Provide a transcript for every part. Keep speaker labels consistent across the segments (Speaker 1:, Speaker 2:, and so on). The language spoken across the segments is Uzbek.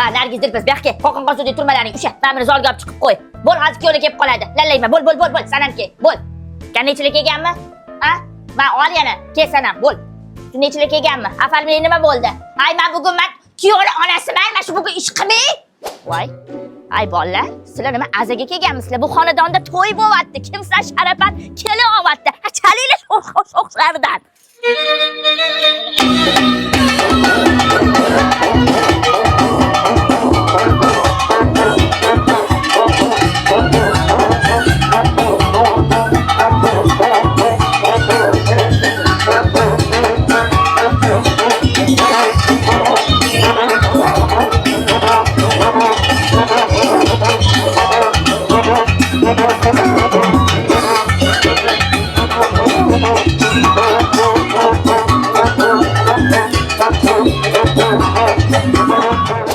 Speaker 1: Ha, Nargiz Dilpaz, bu yoqqa qo'qin qosudek turmalaring. O'sha, men buni zalga olib chiqib qo'y. Bo'l, hozir kuyovga kelib qoladi. Lallayma, bo'l, sanam ke. Bo'l. Nechilik kelganmi? Ha? Men ol yana, kel sanam, bo'l. Nechilik kelganmi? Afarmini nima bo'ldi? Hay, men bugun kuyovning onasiman, men shu bugun ish qilmay. Voy. Ay bolalar, sizlar nima azaga kelganmisizlar? Bu xonadonda to'y bo'lyapti. Kim sizlar sharafat kela olyapti? Ha, chalinglar o'xsharidan.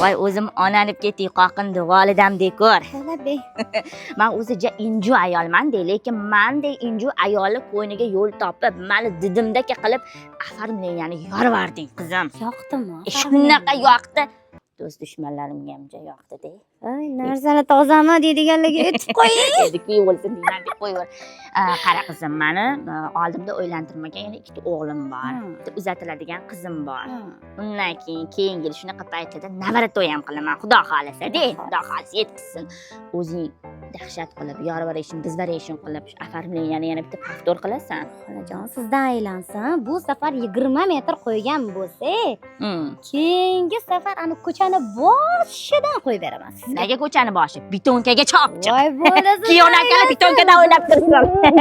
Speaker 1: Voy, o'zim onanib ketdik qoqindi, volidamdek ko'r. Men o'zicha inju ayolman-da, lekin mendek inju ayolni qo'yniga yo'l topib, meni didimdaka qilib, afarmleyani yorvarding, qizim.
Speaker 2: Yoqdimi?
Speaker 1: Shunaqa yoqdi. Do'st dushmanlarimga ham juda yoqdi-da.
Speaker 2: Ay, narsani tozami deydiganlarga aytib qo'ying.
Speaker 1: Endi bo'lsin deyman deb qo'yaver. Qara qizim, meni oldimda o'ylantirmagan yana ikkita o'g'lim bor. Bitta uzatiladigan qizim bor. Undan keyin yil shunaqa paytlarda navara to'y ham qilaman. Xudo xolasa-da, Xudo xolasa yetkazsin. O'zing dahshat qilib, yorvarishim, bizvarishim qilib, shu afarmini yana bitta повтор qilasan.
Speaker 2: Xolajon, sizdan aylansin. Bu safar 20 metr qo'ygan bo'lsak, keyingi safar ana ko'chani boshidan qo'yib beraman.
Speaker 1: Nega ko'chani boshi? Bitonkaga chopchi.
Speaker 2: Voy bo'lasiz.
Speaker 1: Kiyonakani bitonkadan o'ynab tursin.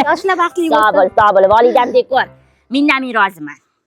Speaker 2: Yoshlar baxtli bo'lsin.
Speaker 1: Sog' bo'l, volidamdek ko'r. Mendan men roziman.